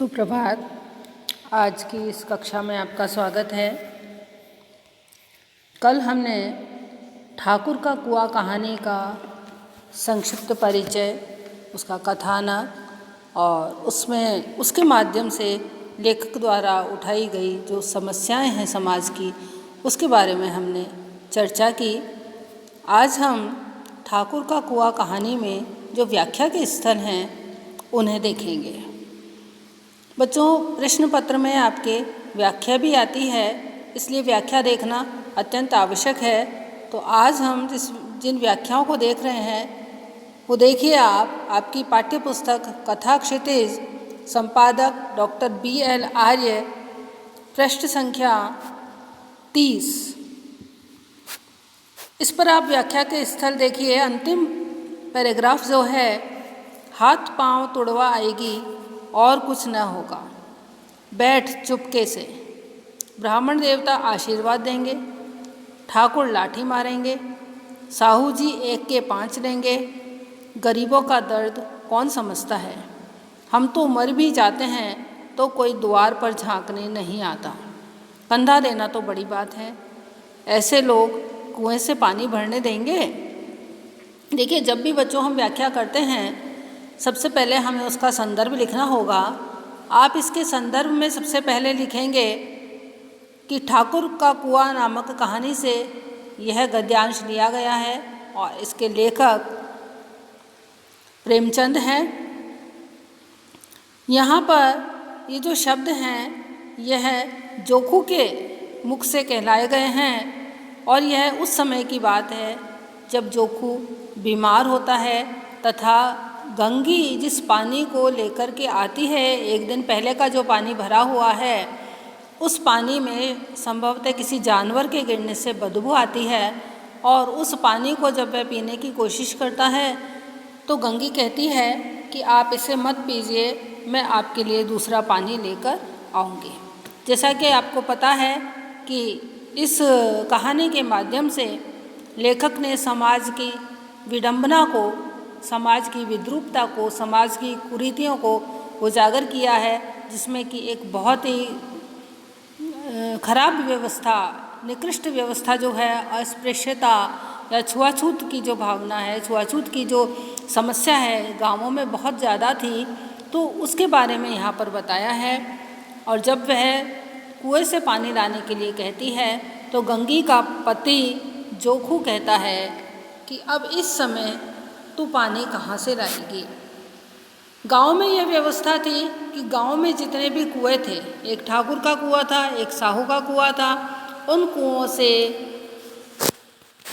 सुप्रभात। आज की इस कक्षा में आपका स्वागत है। कल हमने ठाकुर का कुआं कहानी का संक्षिप्त परिचय, उसका कथानक और उसमें उसके माध्यम से लेखक द्वारा उठाई गई जो समस्याएं हैं समाज की, उसके बारे में हमने चर्चा की। आज हम ठाकुर का कुआं कहानी में जो व्याख्या के स्थल हैं उन्हें देखेंगे। बच्चों, प्रश्न पत्र में आपके व्याख्या भी आती है, इसलिए व्याख्या देखना अत्यंत आवश्यक है। तो आज हम जिन व्याख्याओं को देख रहे हैं वो देखिए आप, आपकी पाठ्य पुस्तक कथा क्षितिज, संपादक डॉक्टर BL आर्य, पृष्ठ संख्या 30। इस पर आप व्याख्या के स्थल देखिए। अंतिम पैराग्राफ जो है, हाथ पांव तुड़वा आएगी और कुछ न होगा, बैठ चुपके से, ब्राह्मण देवता आशीर्वाद देंगे, ठाकुर लाठी मारेंगे, साहू जी 1 के 5 लेंगे। गरीबों का दर्द कौन समझता है, हम तो मर भी जाते हैं तो कोई द्वार पर झांकने नहीं आता, कंधा देना तो बड़ी बात है, ऐसे लोग कुएं से पानी भरने देंगे। देखिए, जब भी बच्चों हम व्याख्या करते हैं, सबसे पहले हमें उसका संदर्भ लिखना होगा। आप इसके संदर्भ में सबसे पहले लिखेंगे कि ठाकुर का कुआं नामक कहानी से यह गद्यांश लिया गया है और इसके लेखक प्रेमचंद हैं। यहाँ पर ये जो शब्द हैं यह जोखू के मुख से कहलाए गए हैं और यह उस समय की बात है जब जोखू बीमार होता है तथा गंगी जिस पानी को लेकर के आती है, एक दिन पहले का जो पानी भरा हुआ है, उस पानी में संभवतः किसी जानवर के गिरने से बदबू आती है और उस पानी को जब वह पीने की कोशिश करता है तो गंगी कहती है कि आप इसे मत पीजिए, मैं आपके लिए दूसरा पानी लेकर आऊँगी। जैसा कि आपको पता है कि इस कहानी के माध्यम से लेखक ने समाज की विडंबना को, समाज की विद्रूपता को, समाज की कुरीतियों को उजागर किया है, जिसमें कि एक बहुत ही खराब व्यवस्था, निकृष्ट व्यवस्था जो है, अस्पृश्यता या छुआछूत की जो भावना है, छुआछूत की जो समस्या है, गांवों में बहुत ज़्यादा थी, तो उसके बारे में यहाँ पर बताया है। और जब वह कुएं से पानी लाने के लिए कहती है तो गंगी का पति जोखू कहता है कि अब इस समय तू पानी कहाँ से लाएगी। गांव में यह व्यवस्था थी कि गांव में जितने भी कुएं थे, एक ठाकुर का कुआं था, एक साहू का कुआं था, उन कुओं से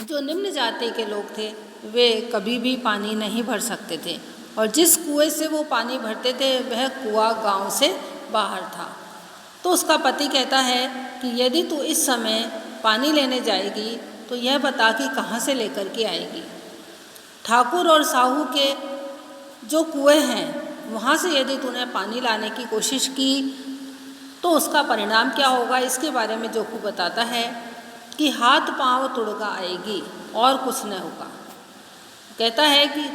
जो निम्न जाति के लोग थे वे कभी भी पानी नहीं भर सकते थे और जिस कुएं से वो पानी भरते थे वह कुआं गांव से बाहर था। तो उसका पति कहता है कि यदि तू इस समय पानी लेने जाएगी तो यह बता कि कहाँ से लेकर के आएगी। ठाकुर और साहू के जो कुएं हैं वहाँ से यदि तूने पानी लाने की कोशिश की तो उसका परिणाम क्या होगा, इसके बारे में जोखू बताता है कि हाथ पांव तुड़का आएगी और कुछ न होगा। कहता है कि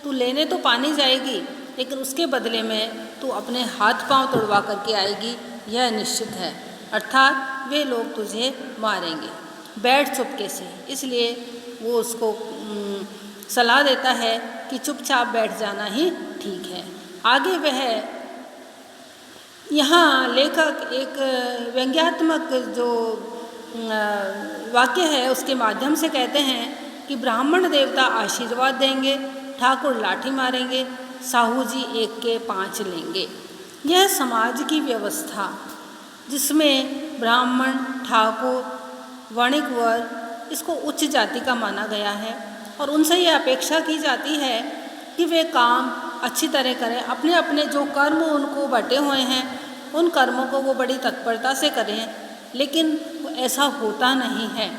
तू लेने तो पानी जाएगी लेकिन उसके बदले में तू अपने हाथ पांव तुड़वा करके आएगी, यह निश्चित है, अर्थात वे लोग तुझे मारेंगे, बैठ चुपके से। इसलिए वो उसको सलाह देता है कि चुपचाप बैठ जाना ही ठीक है। आगे वह यहाँ लेखक एक व्यंग्यात्मक जो वाक्य है उसके माध्यम से कहते हैं कि ब्राह्मण देवता आशीर्वाद देंगे, ठाकुर लाठी मारेंगे, साहू जी 1 के 5 लेंगे। यह समाज की व्यवस्था जिसमें ब्राह्मण, ठाकुर, वणिक वर्ग, इसको उच्च जाति का माना गया है और उनसे ये अपेक्षा की जाती है कि वे काम अच्छी तरह करें, अपने अपने जो कर्म उनको बटे हुए हैं उन कर्मों को वो बड़ी तत्परता से करें, लेकिन ऐसा होता नहीं है।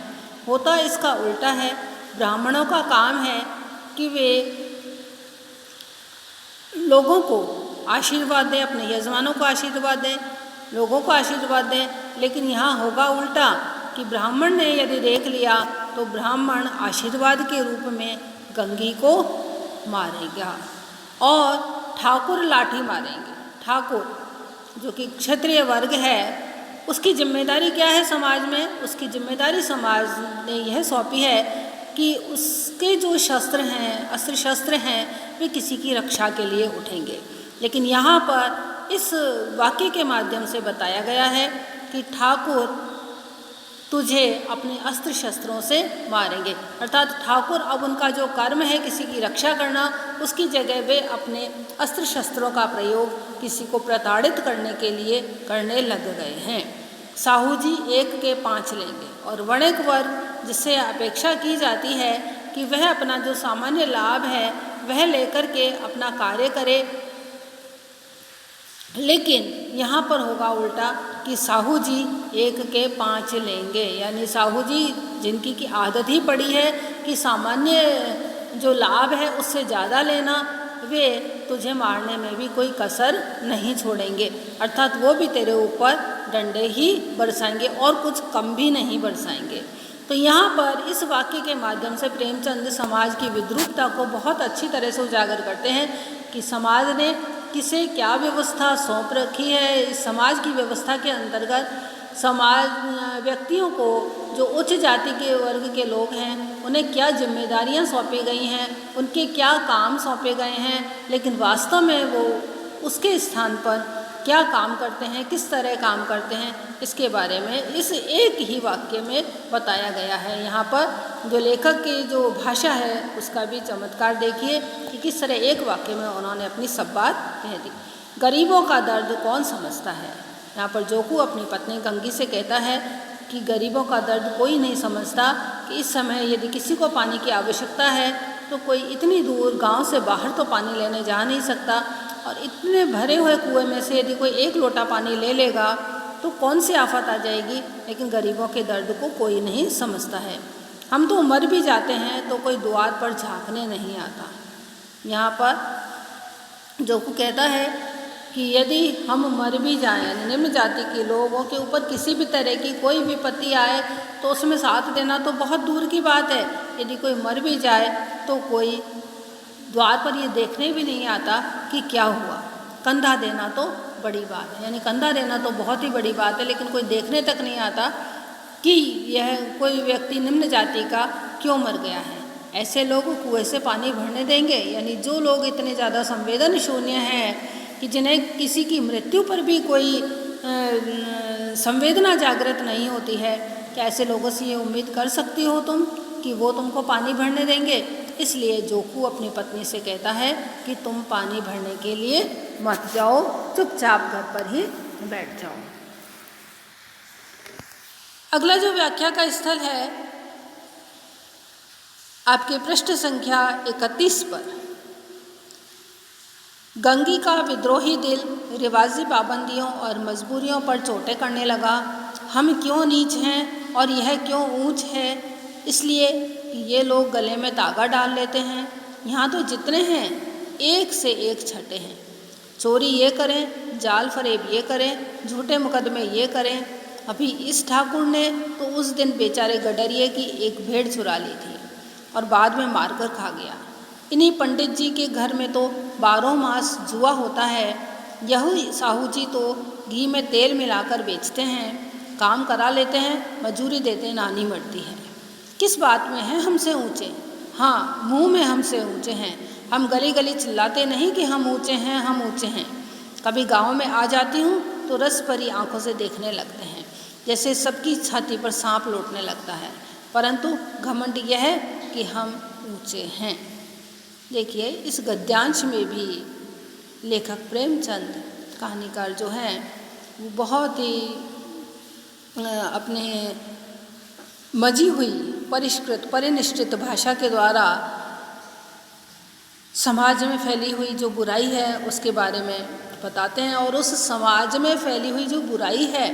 होता इसका उल्टा है। ब्राह्मणों का काम है कि वे लोगों को आशीर्वाद दें, अपने यजमानों को आशीर्वाद दें, लोगों को आशीर्वाद दें, लेकिन यहाँ होगा उल्टा कि ब्राह्मण ने यदि देख लिया तो ब्राह्मण आशीर्वाद के रूप में गंगी को मारेगा और ठाकुर लाठी मारेंगे। ठाकुर जो कि क्षत्रिय वर्ग है, उसकी जिम्मेदारी क्या है समाज में? उसकी जिम्मेदारी समाज ने यह सौंपी है कि उसके जो शस्त्र हैं, अस्त्र शस्त्र हैं, वे किसी की रक्षा के लिए उठेंगे। लेकिन यहाँ पर इस वाक्य के माध्यम से बताया गया है कि ठाकुर तुझे अपने अस्त्र शस्त्रों से मारेंगे, अर्थात ठाकुर अब उनका जो कर्म है किसी की रक्षा करना, उसकी जगह वे अपने अस्त्र शस्त्रों का प्रयोग किसी को प्रताड़ित करने के लिए करने लग गए हैं। साहू जी 1 के 5 लेंगे और वणिक वर्ग जिससे अपेक्षा की जाती है कि वह अपना जो सामान्य लाभ है वह लेकर के अपना कार्य करे, लेकिन यहाँ पर होगा उल्टा कि साहू जी 1 के 5 लेंगे, यानी साहू जी जिनकी की आदत ही पड़ी है कि सामान्य जो लाभ है उससे ज़्यादा लेना, वे तुझे मारने में भी कोई कसर नहीं छोड़ेंगे, अर्थात वो भी तेरे ऊपर डंडे ही बरसाएंगे और कुछ कम भी नहीं बरसाएंगे। तो यहाँ पर इस वाक्य के माध्यम से प्रेमचंद समाज की विद्रूपता को बहुत अच्छी तरह से उजागर करते हैं कि समाज ने किसे क्या व्यवस्था सौंप रखी है। इस समाज की व्यवस्था के अंतर्गत समाज व्यक्तियों को जो उच्च जाति के वर्ग के लोग हैं उन्हें क्या जिम्मेदारियां सौंपी गई हैं, उनके क्या काम सौंपे गए हैं, लेकिन वास्तव में वो उसके स्थान पर क्या काम करते हैं, किस तरह काम करते हैं, इसके बारे में इस एक ही वाक्य में बताया गया है। यहाँ पर जो लेखक की जो भाषा है उसका भी चमत्कार देखिए कि किस तरह एक वाक्य में उन्होंने अपनी सब बात कह दी। गरीबों का दर्द कौन समझता है? यहाँ पर जोकू अपनी पत्नी गंगी से कहता है कि गरीबों का दर्द कोई नहीं समझता कि इस समय यदि किसी को पानी की आवश्यकता है तो कोई इतनी दूर गांव से बाहर तो पानी लेने जा नहीं सकता, और इतने भरे हुए कुएं में से यदि कोई 1 लोटा पानी ले लेगा तो कौन सी आफत आ जाएगी, लेकिन गरीबों के दर्द को कोई नहीं समझता है। हम तो मर भी जाते हैं तो कोई द्वार पर झांकने नहीं आता। यहाँ पर जोकू कहता है कि यदि हम मर भी जाएं, निम्न जाति के लोगों के ऊपर किसी भी तरह की कोई विपत्ति आए तो उसमें साथ देना तो बहुत दूर की बात है, यदि कोई मर भी जाए तो कोई द्वार पर ये देखने भी नहीं आता कि क्या हुआ। कंधा देना तो बड़ी बात है, यानी कंधा देना तो बहुत ही बड़ी बात है, लेकिन कोई देखने तक नहीं आता कि यह कोई व्यक्ति निम्न जाति का क्यों मर गया है। ऐसे लोग कुएं से पानी भरने देंगे? यानी जो लोग इतने ज़्यादा संवेदन शून्य हैं कि जिन्हें किसी की मृत्यु पर भी कोई संवेदना जागृत नहीं होती है, क्या ऐसे लोगों से ये उम्मीद कर सकती हो तुम कि वो तुमको पानी भरने देंगे? इसलिए जोकू अपनी पत्नी से कहता है कि तुम पानी भरने के लिए मत जाओ, चुपचाप घर पर ही बैठ जाओ। अगला जो व्याख्या का स्थल है आपके पृष्ठ संख्या 31 पर, गंगी का विद्रोही दिल रिवाजी पाबंदियों और मजबूरियों पर चोटें करने लगा। हम क्यों नीच हैं और यह क्यों ऊंच है? इसलिए कि ये लोग गले में तागा डाल लेते हैं। यहाँ तो जितने हैं एक से एक छठे हैं। चोरी ये करें, जाल फरेब ये करें, झूठे मुकदमे ये करें। अभी इस ठाकुर ने तो उस दिन बेचारे गडरिए की एक भेड़ चुरा ली थी और बाद में मारकर खा गया। इन्हीं पंडित जी के घर में तो 12 मास जुआ होता है। यही साहू जी तो घी में तेल मिलाकर बेचते हैं, काम करा लेते हैं, मजूरी देते नानी मरती है। किस बात में हैं हमसे ऊंचे? हाँ, मुंह में हमसे ऊंचे हैं। हम गली गली चिल्लाते नहीं कि हम ऊंचे हैं, हम ऊंचे हैं। कभी गांव में आ जाती हूँ तो रस भरी आंखों से देखने लगते हैं, जैसे सबकी छाती पर सांप लौटने लगता है, परंतु घमंड यह है कि हम ऊंचे हैं। देखिए, इस गद्यांश में भी लेखक प्रेमचंद कहानीकार जो हैं वो बहुत ही अपने मजी हुई परिष्कृत परिनिष्ठित भाषा के द्वारा समाज में फैली हुई जो बुराई है उसके बारे में बताते हैं, और उस समाज में फैली हुई जो बुराई है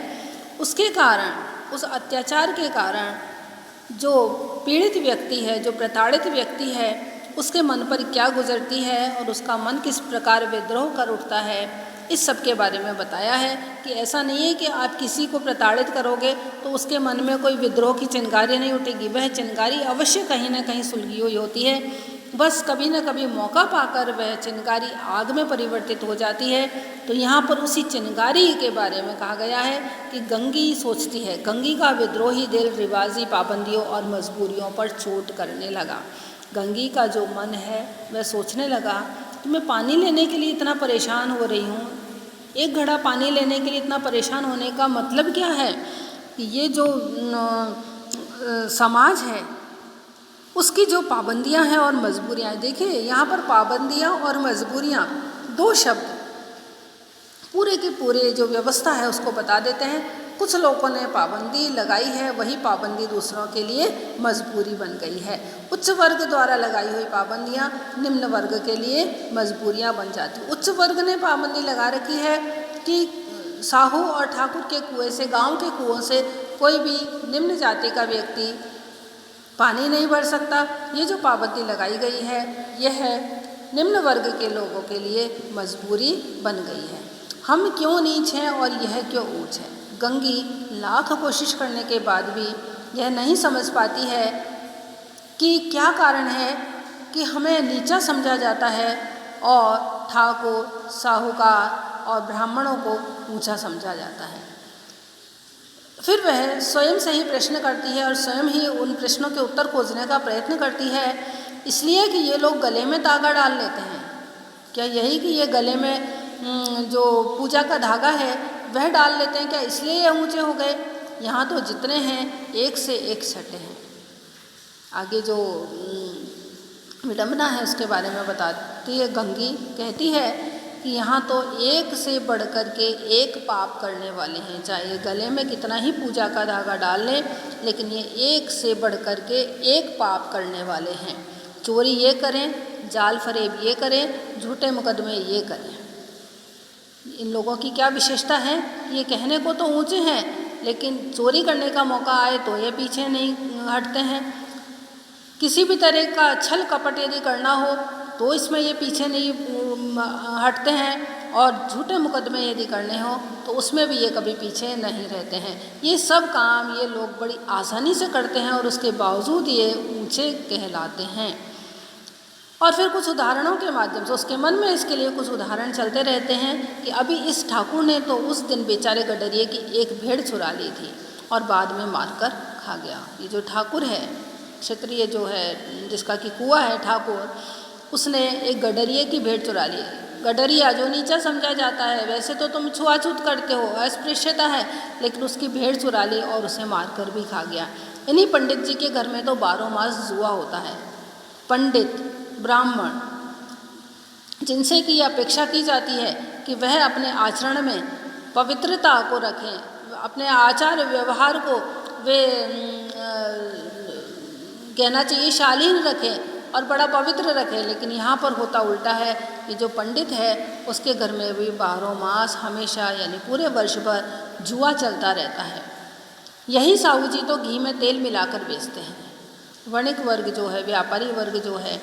उसके कारण, उस अत्याचार के कारण जो पीड़ित व्यक्ति है, जो प्रताड़ित व्यक्ति है, उसके मन पर क्या गुजरती है और उसका मन किस प्रकार विद्रोह कर उठता है, इस सब के बारे में बताया है कि ऐसा नहीं है कि आप किसी को प्रताड़ित करोगे तो उसके मन में कोई विद्रोह की चिंगारी नहीं उठेगी। वह चिंगारी अवश्य कहीं ना कहीं सुलगी हुई होती है, बस कभी न कभी मौका पाकर वह चिनगारी आग में परिवर्तित हो जाती है। तो यहाँ पर उसी चिनगारी के बारे में कहा गया है कि गंगी सोचती है, गंगी का विद्रोही दिल रिवाजी पाबंदियों और मजबूरियों पर चोट करने लगा। गंगी का जो मन है वह सोचने लगा कि मैं पानी लेने के लिए इतना परेशान हो रही हूँ, एक घड़ा पानी लेने के लिए इतना परेशान होने का मतलब क्या है कि ये जो समाज है उसकी जो पाबंदियां हैं और मजबूरियां हैं। देखिए यहाँ पर पाबंदियां और मजबूरियां दो शब्द पूरे के पूरे जो व्यवस्था है उसको बता देते हैं। कुछ लोगों ने पाबंदी लगाई है, वही पाबंदी दूसरों के लिए मजबूरी बन गई है। उच्च वर्ग द्वारा लगाई हुई पाबंदियां निम्न वर्ग के लिए मजबूरियां बन जाती। उच्च वर्ग ने पाबंदी लगा रखी है कि साहू और ठाकुर के कुएं से, गांव के कुओं से कोई भी निम्न जाति का व्यक्ति पानी नहीं भर सकता। ये जो पाबंदी लगाई गई है यह निम्न वर्ग के लोगों के लिए मजबूरी बन गई है। हम क्यों नीच हैं और यह क्यों ऊंच है। गंगी लाख कोशिश करने के बाद भी यह नहीं समझ पाती है कि क्या कारण है कि हमें नीचा समझा जाता है और ठाकुर, साहूकार और ब्राह्मणों को ऊंचा समझा जाता है। फिर वह स्वयं से ही प्रश्न करती है और स्वयं ही उन प्रश्नों के उत्तर खोजने का प्रयत्न करती है। इसलिए कि ये लोग गले में धागा डाल लेते हैं, क्या यही कि ये गले में जो पूजा का धागा है वह डाल लेते हैं, क्या इसलिए ये ऊंचे हो गए। यहाँ तो जितने हैं एक से एक छठे हैं। आगे जो विडंबना है उसके बारे में बताती है गंगी, कहती है कि यहाँ तो एक से बढ़कर के एक पाप करने वाले हैं। चाहे गले में कितना ही पूजा का धागा डाल लें, लेकिन ये एक से बढ़कर के एक पाप करने वाले हैं। चोरी ये करें, जाल फरेब ये करें, झूठे मुकदमे ये करें। इन लोगों की क्या विशेषता है, ये कहने को तो ऊंचे हैं लेकिन चोरी करने का मौका आए तो ये पीछे नहीं हटते हैं। किसी भी तरह का छल कपट यदि करना हो तो इसमें ये पीछे नहीं हटते हैं, और झूठे मुकदमे यदि करने हो तो उसमें भी ये कभी पीछे नहीं रहते हैं। ये सब काम ये लोग बड़ी आसानी से करते हैं और उसके बावजूद ये ऊंचे कहलाते हैं। और फिर कुछ उदाहरणों के माध्यम से उसके मन में इसके लिए कुछ उदाहरण चलते रहते हैं कि अभी इस ठाकुर ने तो उस दिन बेचारे गडरिये की एक भेड़ चुरा ली थी और बाद में मारकर खा गया। ये जो ठाकुर है, क्षत्रिय जो है जिसका कि कुआं है ठाकुर, उसने एक गडरिये की भेड़ चुरा ली। गडरिया जो नीचा समझा जाता है, वैसे तो तुम छुआछूत करते हो, अस्पृश्यता है, लेकिन उसकी भेड़ चुरा ली और उसे मारकर भी खा गया। इन्हीं पंडित जी के घर में तो 12 मास जुआ होता है। पंडित ब्राह्मण जिनसे की अपेक्षा की जाती है कि वह अपने आचरण में पवित्रता को रखें, अपने आचार व्यवहार को वे कहना चाहिए शालीन रखें और बड़ा पवित्र रखें, लेकिन यहाँ पर होता उल्टा है कि जो पंडित है उसके घर में भी 12 मास हमेशा यानी पूरे वर्ष भर जुआ चलता रहता है। यही साहू जी तो घी में तेल मिलाकर बेचते हैं। वणिक वर्ग जो है, व्यापारी वर्ग जो है,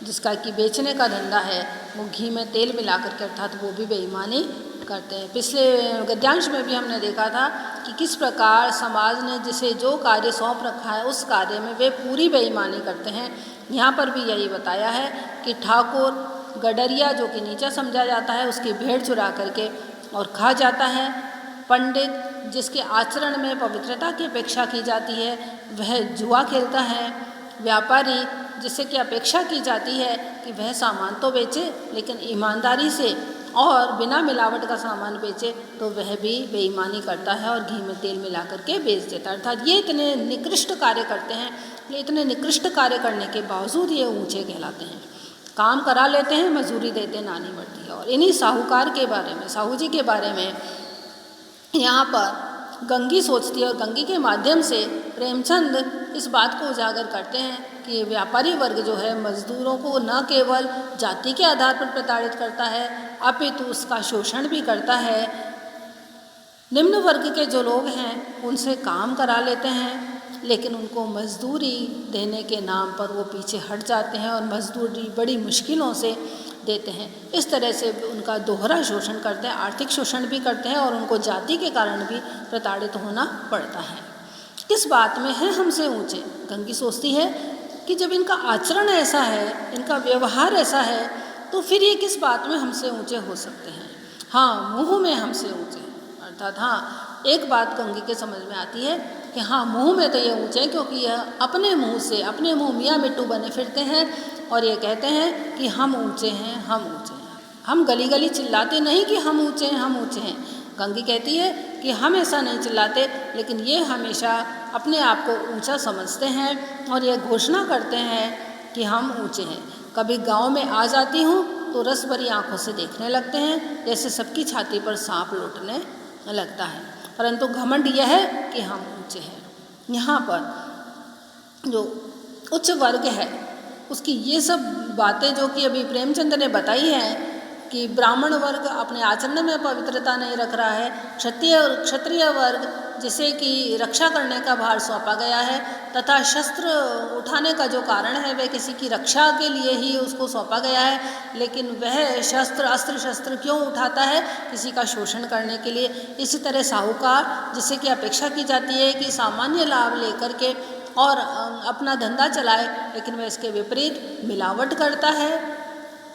जिसका कि बेचने का धंधा है, वो घी में तेल मिलाकर के अर्थात वो भी बेईमानी करते हैं। पिछले गद्यांश में भी हमने देखा था कि किस प्रकार समाज ने जिसे जो कार्य सौंप रखा है उस कार्य में वे पूरी बेईमानी करते हैं। यहाँ पर भी यही बताया है कि ठाकुर गडरिया जो कि नीचा समझा जाता है उसकी भेड़ चुरा करके और खा जाता है। पंडित जिसके आचरण में पवित्रता की अपेक्षा की जाती है वह जुआ खेलता है। व्यापारी जिससे कि अपेक्षा की जाती है कि वह सामान तो बेचे लेकिन ईमानदारी से और बिना मिलावट का सामान बेचे, तो वह भी बेईमानी करता है और घी में तेल मिला करके बेच देता है। अर्थात ये इतने निकृष्ट कार्य करते हैं, ये इतने निकृष्ट कार्य करने के बावजूद ये ऊंचे कहलाते हैं। काम करा लेते हैं, मजूरी देते नानी मरती है। और इन्हीं साहूकार के बारे में, साहू जी के बारे में यहाँ पर गंगी सोचती है और गंगी के माध्यम से प्रेमचंद इस बात को उजागर करते हैं कि व्यापारी वर्ग जो है मजदूरों को न केवल जाति के आधार पर प्रताड़ित करता है अपितु उसका शोषण भी करता है। निम्न वर्ग के जो लोग हैं उनसे काम करा लेते हैं, लेकिन उनको मजदूरी देने के नाम पर वो पीछे हट जाते हैं और मजदूरी बड़ी मुश्किलों से देते हैं। इस तरह से उनका दोहरा शोषण करते हैं, आर्थिक शोषण भी करते हैं और उनको जाति के कारण भी प्रताड़ित होना पड़ता है। किस बात में है हमसे ऊंचे? गंगी सोचती है कि जब इनका आचरण ऐसा है, इनका व्यवहार ऐसा है, तो फिर ये किस बात में हमसे ऊंचे हो सकते हैं। हाँ, मुँह में हमसे ऊंचे हैं। अर्थात हाँ, एक बात गंगी के समझ में आती है कि हाँ, मुँह में तो ये ऊंचे हैं, क्योंकि यह अपने मुँह से, अपने मुँह मियाँ मिट्टू बने फिरते हैं और ये कहते हैं कि हम ऊंचे हैं, हम ऊंचे हैं। हम गली गली चिल्लाते नहीं कि हम ऊंचे हैं, हम ऊंचे हैं। गंगी कहती है कि हम ऐसा नहीं चिल्लाते, लेकिन ये हमेशा अपने आप को ऊंचा समझते हैं और ये घोषणा करते हैं कि हम ऊंचे हैं। कभी गांव में आ जाती हूँ तो रस भरी आँखों से देखने लगते हैं, जैसे सबकी छाती पर सांप लौटने लगता है। परंतु घमंड यह है कि हम ऊंचे हैं। यहाँ पर जो उच्च वर्ग है उसकी ये सब बातें जो कि अभी प्रेमचंद ने बताई हैं कि ब्राह्मण वर्ग अपने आचरण में पवित्रता नहीं रख रहा है, क्षत्रिय वर्ग जिसे कि रक्षा करने का भार सौंपा गया है तथा शस्त्र उठाने का जो कारण है वह किसी की रक्षा के लिए ही उसको सौंपा गया है, लेकिन वह अस्त्र शस्त्र क्यों उठाता है? किसी का शोषण करने के लिए। इसी तरह साहूकार, जिससे कि अपेक्षा की जाती है कि सामान्य लाभ लेकर के और अपना धंधा चलाए, लेकिन वह इसके विपरीत मिलावट करता है,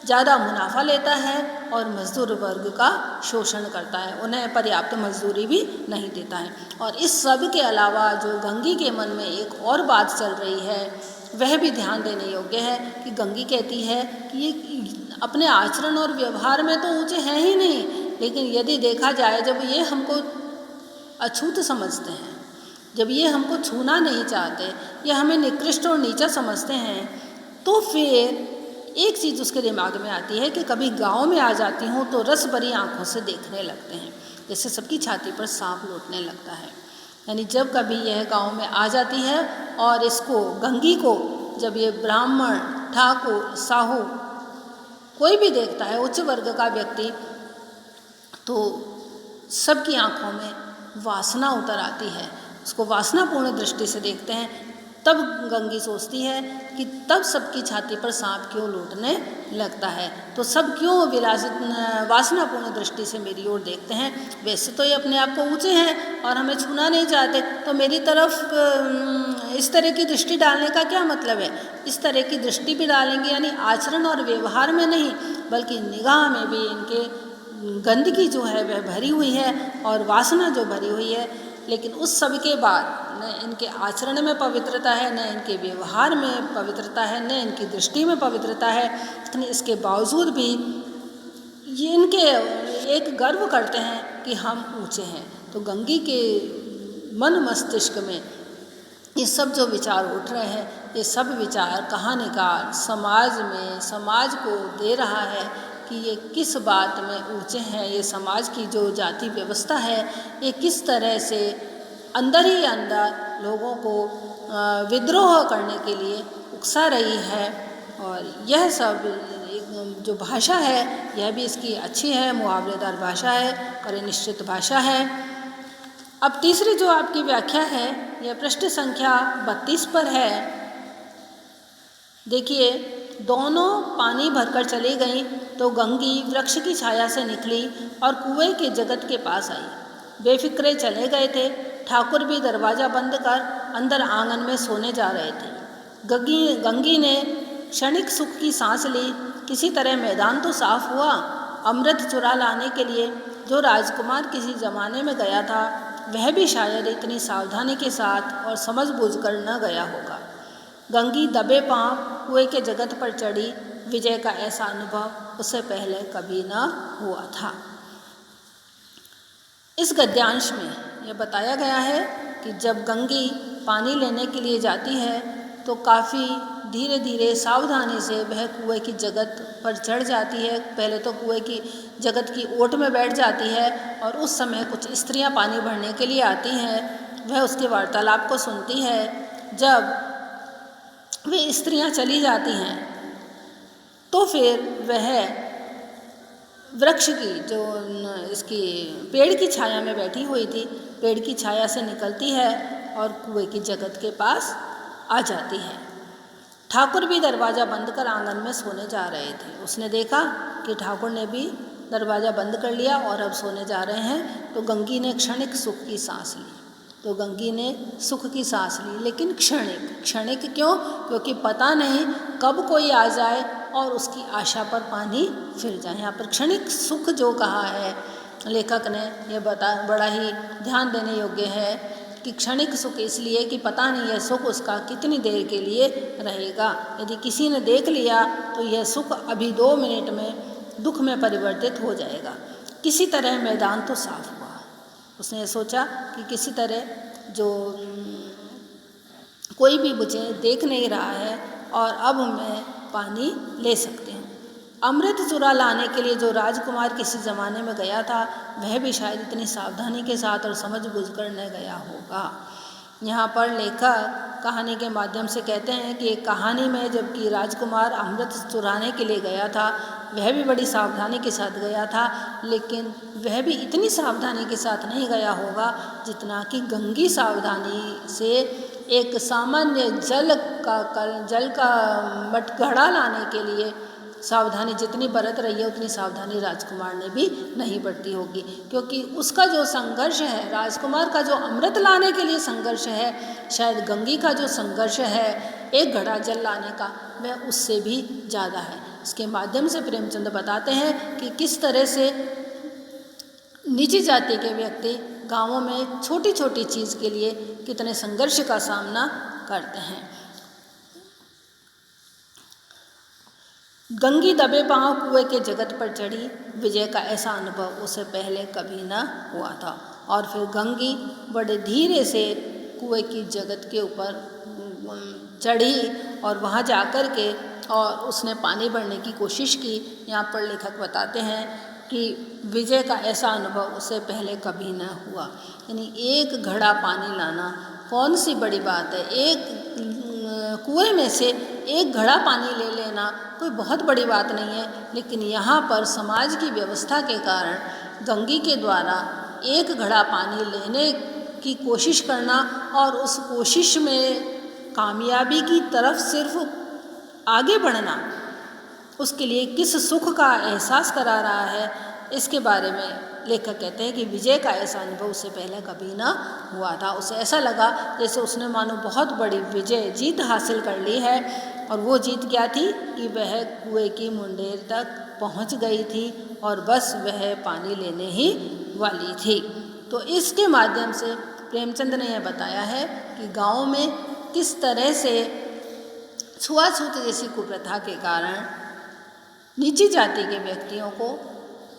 ज़्यादा मुनाफा लेता है और मजदूर वर्ग का शोषण करता है, उन्हें पर्याप्त मजदूरी भी नहीं देता है। और इस सब के अलावा जो गंगी के मन में एक और बात चल रही है वह भी ध्यान देने योग्य है कि गंगी कहती है कि ये अपने आचरण और व्यवहार में तो ऊंचे हैं ही नहीं, लेकिन यदि देखा जाए जब ये हमको अछूत समझते हैं, जब ये हमको छूना नहीं चाहते, ये हमें निकृष्ट और नीचा समझते हैं, तो फिर एक चीज़ उसके दिमाग में आती है कि कभी गांव में आ जाती हूँ तो रस भरी आँखों से देखने लगते हैं, जैसे सबकी छाती पर सांप लौटने लगता है। यानी जब कभी यह गांव में आ जाती है और इसको, गंगी को, जब ये ब्राह्मण, ठाकुर, साहू कोई भी देखता है, उच्च वर्ग का व्यक्ति, तो सबकी आँखों में वासना उतर आती है, उसको वासनापूर्ण दृष्टि से देखते हैं। तब गंगी सोचती है कि तब सबकी छाती पर सांप क्यों लौटने लगता है, तो सब क्यों वासनापूर्ण दृष्टि से मेरी ओर देखते हैं। वैसे तो ये अपने आप को ऊंचे हैं और हमें छूना नहीं चाहते, तो मेरी तरफ इस तरह की दृष्टि डालने का क्या मतलब है? इस तरह की दृष्टि भी डालेंगे, यानी आचरण और व्यवहार में नहीं बल्कि निगाह में भी इनके गंदगी जो है वह भरी हुई है और वासना जो भरी हुई है। लेकिन उस सब के बाद न इनके आचरण में पवित्रता है, न इनके व्यवहार में पवित्रता है, न इनकी दृष्टि में पवित्रता है, लेकिन इसके बावजूद भी ये इनके एक गर्व करते हैं कि हम ऊंचे हैं। तो गंगी के मन मस्तिष्क में ये सब जो विचार उठ रहे हैं, ये सब विचार कहानीकार समाज में, समाज को दे रहा है कि ये किस बात में ऊंचे हैं। ये समाज की जो जाति व्यवस्था है ये किस तरह से अंदर ही अंदर लोगों को विद्रोह करने के लिए उकसा रही है। और यह सब जो भाषा है यह भी इसकी अच्छी है, मुहावरेदार भाषा है और ये निश्चित भाषा है। अब तीसरी जो आपकी व्याख्या है यह पृष्ठ संख्या 32 पर है। देखिए, दोनों पानी भरकर चली गईं तो गंगी वृक्ष की छाया से निकली और कुएं के जगत के पास आई। बेफिक्रे चले गए थे। ठाकुर भी दरवाज़ा बंद कर अंदर आंगन में सोने जा रहे थे। गंगी ने क्षणिक सुख की सांस ली। किसी तरह मैदान तो साफ हुआ। अमृत चुरा लाने के लिए जो राजकुमार किसी ज़माने में गया था वह भी शायद इतनी सावधानी के साथ और समझबूझ कर न गया होगा। गंगी दबे पांव कुएं के जगत पर चढ़ी। विजय का ऐसा अनुभव उससे पहले कभी न हुआ था। इस गद्यांश में यह बताया गया है कि जब गंगी पानी लेने के लिए जाती है तो काफ़ी धीरे धीरे सावधानी से वह कुएं की जगत पर चढ़ जाती है। पहले तो कुएं की जगत की ओट में बैठ जाती है और उस समय कुछ स्त्रियां पानी भरने के लिए आती हैं। वह उसके वार्तालाप को सुनती है। जब वे स्त्रियां चली जाती हैं तो फिर वह वृक्ष की जो इसकी पेड़ की छाया में बैठी हुई थी, पेड़ की छाया से निकलती है और कुएं की जगत के पास आ जाती है। ठाकुर भी दरवाज़ा बंद कर आंगन में सोने जा रहे थे। उसने देखा कि ठाकुर ने भी दरवाज़ा बंद कर लिया और अब सोने जा रहे हैं, तो गंगी ने क्षणिक सुख की सांस ली। तो गंगी ने सुख की सांस ली, लेकिन क्षणिक। क्षणिक क्यों? क्योंकि पता नहीं कब कोई आ जाए और उसकी आशा पर पानी फिर जाए। यहाँ पर क्षणिक सुख जो कहा है लेखक ने, यह बड़ा ही ध्यान देने योग्य है कि क्षणिक सुख इसलिए कि पता नहीं यह सुख उसका कितनी देर के लिए रहेगा। यदि किसी ने देख लिया तो यह सुख अभी 2 मिनट में दुख में परिवर्तित हो जाएगा। किसी तरह मैदान तो साफ हुआ। उसने सोचा कि किसी तरह जो कोई भी मुझे देख नहीं रहा है और अब मैं पानी ले सकती हूँ। अमृत चुरा लाने के लिए जो राजकुमार किसी ज़माने में गया था, वह भी शायद इतनी सावधानी के साथ और समझ बूझकर न गया होगा। यहाँ पर लेखक कहानी के माध्यम से कहते हैं कि एक कहानी में जबकि राजकुमार अमृत चुराने के लिए गया था, वह भी बड़ी सावधानी के साथ गया था, लेकिन वह भी इतनी सावधानी के साथ नहीं गया होगा जितना कि गंगी सावधानी से एक सामान्य जल का मटघड़ा लाने के लिए सावधानी जितनी बरत रही है उतनी सावधानी राजकुमार ने भी नहीं बरती होगी। क्योंकि उसका जो संघर्ष है, राजकुमार का जो अमृत लाने के लिए संघर्ष है, शायद गंगी का जो संघर्ष है एक घड़ा जल लाने का, वह उससे भी ज़्यादा है। इसके माध्यम से प्रेमचंद बताते हैं कि किस तरह से नीची जाति के व्यक्ति गाँवों में छोटी छोटी चीज़ के लिए कितने संघर्ष का सामना करते हैं। गंगी दबे पांव कुएं के जगत पर चढ़ी, विजय का ऐसा अनुभव उसे पहले कभी न हुआ था। और फिर गंगी बड़े धीरे से कुएं की जगत के ऊपर चढ़ी और वहाँ जाकर के और उसने पानी भरने की कोशिश की। यहाँ पर लेखक बताते हैं कि विजय का ऐसा अनुभव उसे पहले कभी न हुआ। यानी एक घड़ा पानी लाना कौन सी बड़ी बात है। एक कुएं में से एक घड़ा पानी ले लेना कोई बहुत बड़ी बात नहीं है, लेकिन यहाँ पर समाज की व्यवस्था के कारण गंगी के द्वारा एक घड़ा पानी लेने की कोशिश करना और उस कोशिश में कामयाबी की तरफ सिर्फ आगे बढ़ना उसके लिए किस सुख का एहसास करा रहा है, इसके बारे में लेखक कहते हैं कि विजय का ऐसा अनुभव उससे पहले कभी ना हुआ था। उसे ऐसा लगा जैसे उसने मानो बहुत बड़ी विजय जीत हासिल कर ली है। और वो जीत क्या थी कि वह कुएं की मुंडेर तक पहुंच गई थी और बस वह पानी लेने ही वाली थी। तो इसके माध्यम से प्रेमचंद ने यह बताया है कि गाँव में किस तरह से छुआछूत जैसी कुप्रथा के कारण नीची जाति के व्यक्तियों को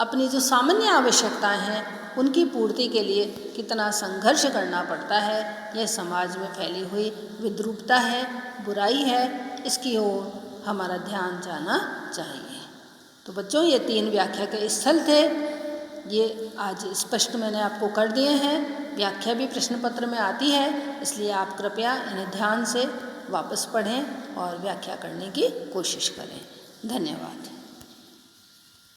अपनी जो सामान्य आवश्यकताएं हैं उनकी पूर्ति के लिए कितना संघर्ष करना पड़ता है। यह समाज में फैली हुई विद्रूपता है, बुराई है, इसकी ओर हमारा ध्यान जाना चाहिए। तो बच्चों, ये 3 व्याख्या के स्थल थे, ये आज स्पष्ट मैंने आपको कर दिए हैं। व्याख्या भी प्रश्न पत्र में आती है, इसलिए आप कृपया इन्हें ध्यान से वापस पढ़ें और व्याख्या करने की कोशिश करें। धन्यवाद।